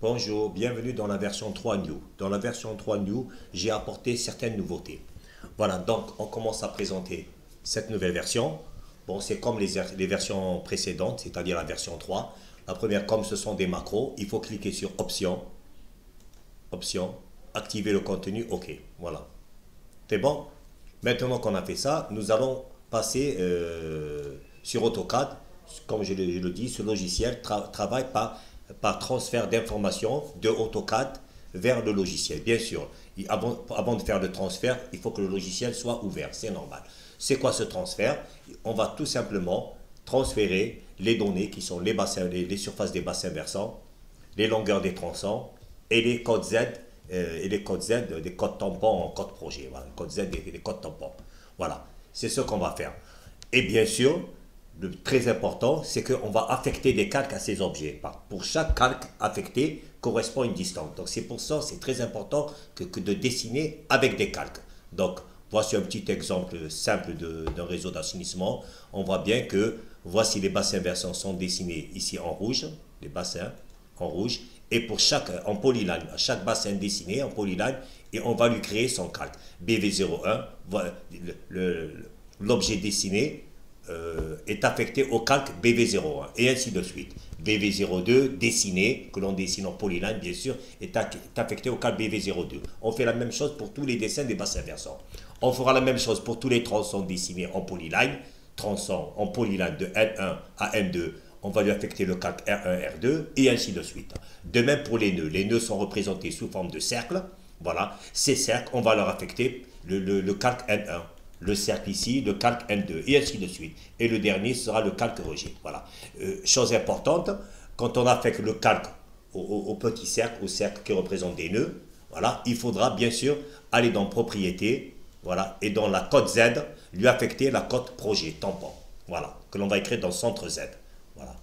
Bonjour, bienvenue dans la version 3 New. Dans la version 3 New, j'ai apporté certaines nouveautés. Voilà, donc on commence à présenter cette nouvelle version. Bon, c'est comme les versions précédentes, c'est-à-dire la version 3. La première, comme ce sont des macros, il faut cliquer sur Options, Options, activer le contenu, OK. Voilà. C'est bon? Maintenant qu'on a fait ça, nous allons passer sur AutoCAD. Comme je le dis, ce logiciel travaille par transfert d'informations de AutoCAD vers le logiciel. Bien sûr, avant de faire le transfert, il faut que le logiciel soit ouvert, c'est normal. C'est quoi ce transfert? On va tout simplement transférer les données qui sont les bassins, les surfaces des bassins versants, les longueurs des tronçons et les codes Z des codes tampons en code projet. Voilà, les codes Z des codes tampons. Voilà, c'est ce qu'on va faire. Et bien sûr, le très important, c'est qu'on va affecter des calques à ces objets. Pour chaque calque affecté correspond une distance. Donc c'est pour ça, c'est très important que de dessiner avec des calques. Donc voici un petit exemple simple d'un réseau d'assainissement. On voit bien que voici les bassins versants sont dessinés ici en rouge, les bassins en rouge, et pour en polyline, chaque bassin dessiné en polyline, et on va lui créer son calque. BV01, l'objet dessiné est affecté au calque BV01, et ainsi de suite. BV02, dessiné, que l'on dessine en polyline, bien sûr, est affecté au calque BV02. On fait la même chose pour tous les dessins des bassins versants. On fera la même chose pour tous les tronçons dessinés en polyline, tronçons en polyline de N1 à N2, on va lui affecter le calque R1, R2, et ainsi de suite. De même pour les nœuds. Les nœuds sont représentés sous forme de cercles. Voilà. Ces cercles, on va leur affecter le calque N1. Le cercle ici, le calque N2, et ainsi de suite. Et le dernier sera le calque rejet. Voilà. Chose importante, quand on affecte le calque au petit cercle, au cercle qui représente des nœuds, voilà, il faudra bien sûr aller dans Propriétés, voilà, et dans la code Z, lui affecter la code projet, tampon. Voilà, que l'on va écrire dans Centre Z. Voilà.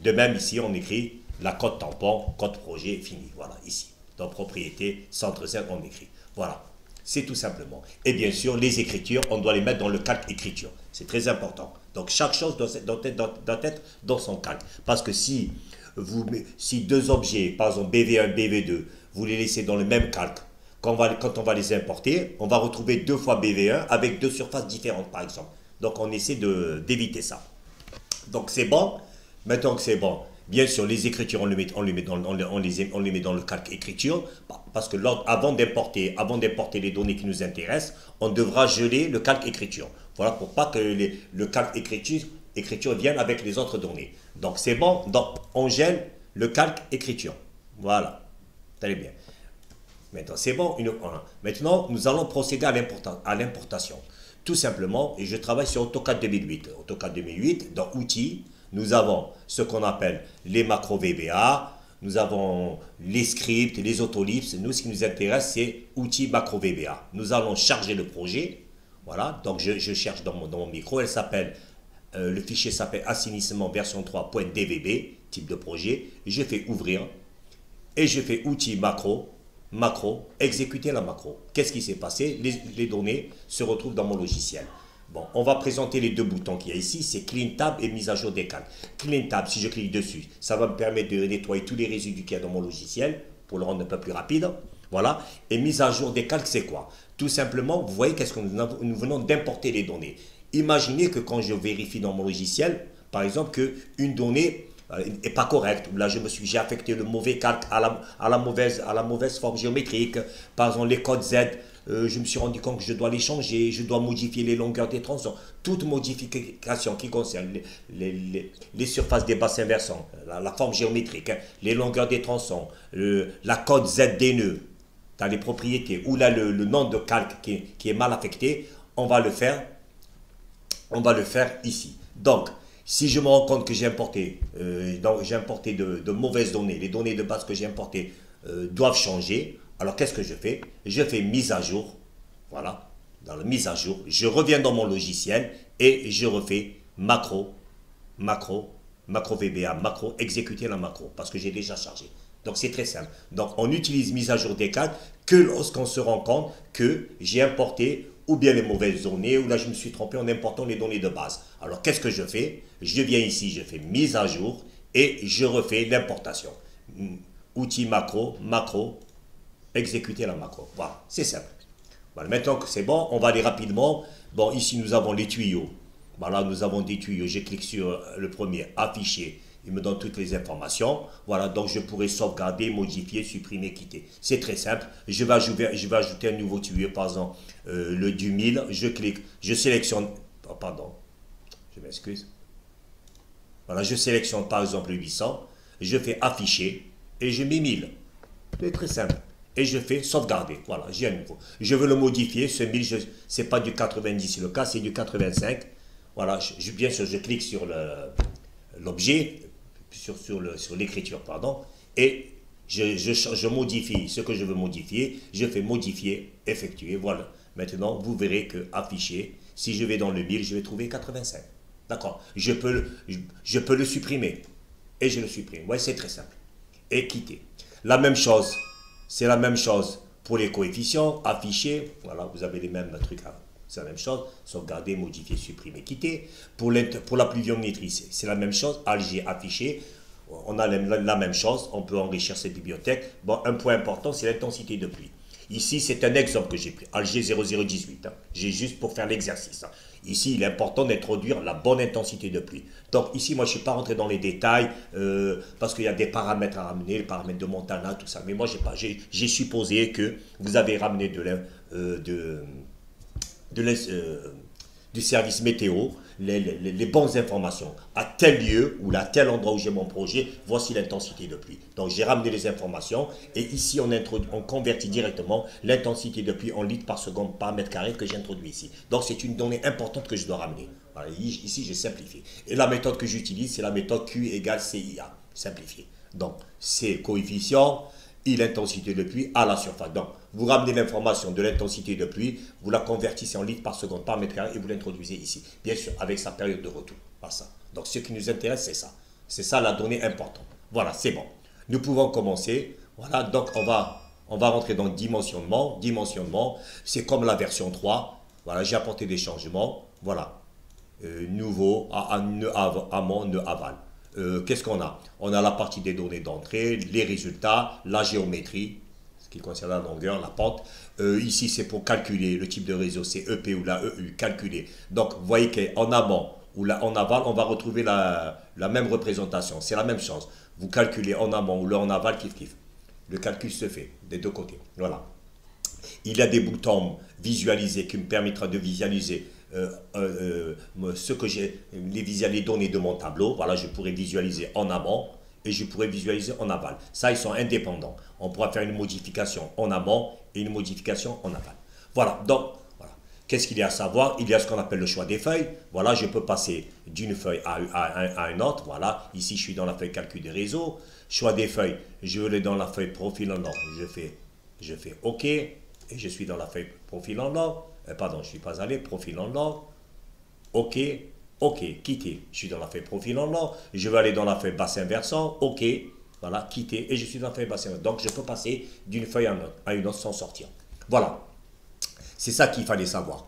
De même, ici, on écrit la code tampon, code projet, fini. Voilà, ici. Dans Propriété, Centre Z, on écrit. Voilà. C'est tout simplement. Et bien sûr, les écritures, on doit les mettre dans le calque écriture. C'est très important. Donc, chaque chose doit être dans son calque. Parce que si deux objets, par exemple BV1, BV2, vous les laissez dans le même calque, quand on va les importer, on va retrouver deux fois BV1 avec deux surfaces différentes, par exemple. Donc, on essaie d'éviter ça. Donc, c'est bon. Maintenant que c'est bon, bien sûr, les écritures, on les met dans le calque écriture, parce que avant d'importer les données qui nous intéressent, on devra geler le calque écriture. Voilà, pour pas que le calque écriture vienne avec les autres données. Donc, c'est bon, donc on gèle le calque écriture. Voilà, très bien. Maintenant, c'est bon. Maintenant, nous allons procéder à l'importation. Tout simplement, et je travaille sur AutoCAD 2008. AutoCAD 2008, dans Outils, nous avons ce qu'on appelle les macros VBA, nous avons les scripts, les autolipses. Nous, ce qui nous intéresse, c'est outils macro VBA. Nous allons charger le projet. Voilà, donc je cherche dans mon micro. Le fichier s'appelle assainissement version 3.dvb, type de projet. Je fais ouvrir et je fais outils macro, exécuter la macro. Qu'est-ce qui s'est passé? Les données se retrouvent dans mon logiciel. Bon, on va présenter les deux boutons qu'il y a ici, c'est Clean Tab et mise à jour des calques. Clean Tab, si je clique dessus, ça va me permettre de nettoyer tous les résidus qu'il y a dans mon logiciel pour le rendre un peu plus rapide. Voilà. Et mise à jour des calques, c'est quoi? Tout simplement, vous voyez qu'est-ce que nous venons d'importer les données. Imaginez que quand je vérifie dans mon logiciel, par exemple, qu'une donnée n'est pas correcte. Là, j'ai affecté le mauvais calque à la mauvaise forme géométrique. Par exemple, les codes Z. Je me suis rendu compte que je dois les changer, je dois modifier les longueurs des tronçons. Toute modification qui concerne les surfaces des bassins versants, la forme géométrique, hein, les longueurs des tronçons, la code Z des nœuds, dans les propriétés, ou là le nom de calque qui est mal affecté, on va le faire ici. Donc, si je me rends compte que j'ai importé de mauvaises données, les données de base que j'ai importées doivent changer, alors qu'est-ce que je fais? Je fais mise à jour, voilà, dans la mise à jour, je reviens dans mon logiciel et je refais macro VBA, macro, exécuter la macro, parce que j'ai déjà chargé. Donc c'est très simple. Donc on utilise mise à jour des calques que lorsqu'on se rend compte que j'ai importé ou bien les mauvaises données, ou là je me suis trompé en important les données de base. Alors qu'est-ce que je fais? Je viens ici, je fais mise à jour et je refais l'importation. outil macro, macro, exécuter la macro. Voilà, c'est simple. Voilà, maintenant que c'est bon, on va aller rapidement. Bon, ici nous avons les tuyaux. Voilà, nous avons des tuyaux. Je clique sur le premier, afficher. Il me donne toutes les informations. Voilà, donc je pourrais sauvegarder, modifier, supprimer, quitter. C'est très simple. Je vais ajouter un nouveau tuyau, par exemple le du 1000. Je clique, je sélectionne. Oh, pardon, je m'excuse. Voilà, je sélectionne par exemple le 800. Je fais afficher et je mets 1000. C'est très simple. Et je fais sauvegarder. Voilà, j'ai un nouveau. Je veux le modifier. Ce 1000, ce n'est pas du 90, c'est le cas, c'est du 85. Voilà, bien sûr, je clique sur l'objet, sur l'écriture, pardon, et je modifie ce que je veux modifier. Je fais modifier, effectuer. Voilà. Maintenant, vous verrez que afficher, si je vais dans le 1000, je vais trouver 85. D'accord. Je peux le supprimer. Et je le supprime. Ouais, c'est très simple. Et quitter. La même chose. C'est la même chose pour les coefficients, afficher, voilà, vous avez les mêmes trucs, c'est la même chose, sauvegarder, modifier, supprimer, quitter. Pour la pluviométrie, c'est la même chose, alger, afficher, on a la même chose, on peut enrichir cette bibliothèque. Bon, un point important, c'est l'intensité de pluie. Ici, c'est un exemple que j'ai pris, alger 0018, j'ai juste pour faire l'exercice. Ici, il est important d'introduire la bonne intensité de pluie. Donc ici, moi, je ne suis pas rentré dans les détails parce qu'il y a des paramètres à ramener, les paramètres de Montana, tout ça. Mais moi, j'ai supposé que vous avez ramené du service météo les bonnes informations. À tel lieu ou à tel endroit où j'ai mon projet, voici l'intensité de pluie. Donc j'ai ramené les informations et ici on convertit directement l'intensité de pluie en litres par seconde par mètre carré que j'introduis ici. Donc c'est une donnée importante que je dois ramener. Voilà, ici j'ai simplifié. Et la méthode que j'utilise, c'est la méthode Q égale CIA, simplifiée. Donc c'est coefficient et l'intensité de pluie à la surface. Donc, vous ramenez l'information de l'intensité de pluie, vous la convertissez en litres par seconde par mètre carré et vous l'introduisez ici. Bien sûr, avec sa période de retour. Voilà ça. Donc, ce qui nous intéresse, c'est ça. C'est ça la donnée importante. Voilà, c'est bon. Nous pouvons commencer. Voilà, donc on va rentrer dans le dimensionnement. Dimensionnement, c'est comme la version 3. Voilà, j'ai apporté des changements. Voilà. Nouveau, amont, nœud aval. Qu'est-ce qu'on a? On a la partie des données d'entrée, les résultats, la géométrie, ce qui concerne la longueur, la pente. Ici, c'est pour calculer le type de réseau, c'est EP ou la EU, calculer. Donc, vous voyez qu'en amont ou en aval, on va retrouver la même représentation. C'est la même chose. Vous calculez en amont ou en aval, kiff. Le calcul se fait des deux côtés. Voilà. Il y a des boutons visualisés qui me permettra de visualiser ce que j'ai, les données de mon tableau. Voilà, je pourrais visualiser en amont et je pourrais visualiser en aval. Ça, ils sont indépendants. On pourra faire une modification en amont et une modification en aval. Voilà, donc, voilà. Qu'est-ce qu'il y a à savoir? Il y a ce qu'on appelle le choix des feuilles. Voilà, je peux passer d'une feuille à une autre. Voilà, ici, je suis dans la feuille calcul des réseaux. Choix des feuilles, je vais dans la feuille profil en ordre. Je fais OK et je suis dans la feuille profil en ordre. Pardon, je ne suis pas allé, profil en ordre. OK, quitter. Je suis dans la feuille profil en ordre. Je vais aller dans la feuille bassin versant. OK, voilà, quitter. Et je suis dans la feuille bassin versant. Donc, je peux passer d'une feuille à une autre sans sortir. Voilà. C'est ça qu'il fallait savoir.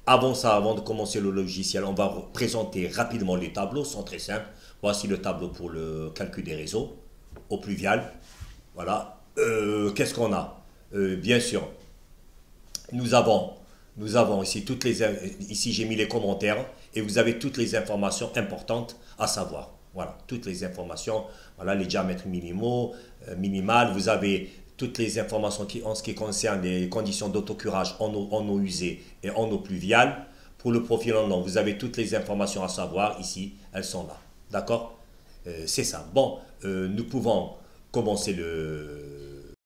Avant ça, avant de commencer le logiciel, on va présenter rapidement les tableaux. Ils sont très simples. Voici le tableau pour le calcul des réseaux au pluvial. Voilà. Qu'est-ce qu'on a? Bien sûr, nous avons ici ici j'ai mis les commentaires et vous avez toutes les informations importantes à savoir. Voilà, toutes les informations, voilà les diamètres minimaux, minimales, vous avez toutes les informations en ce qui concerne les conditions d'autocurage en eau usée et en eau pluviale. Pour le profil en eau, vous avez toutes les informations à savoir ici, elles sont là. D'accord? C'est ça. Bon, nous pouvons commencer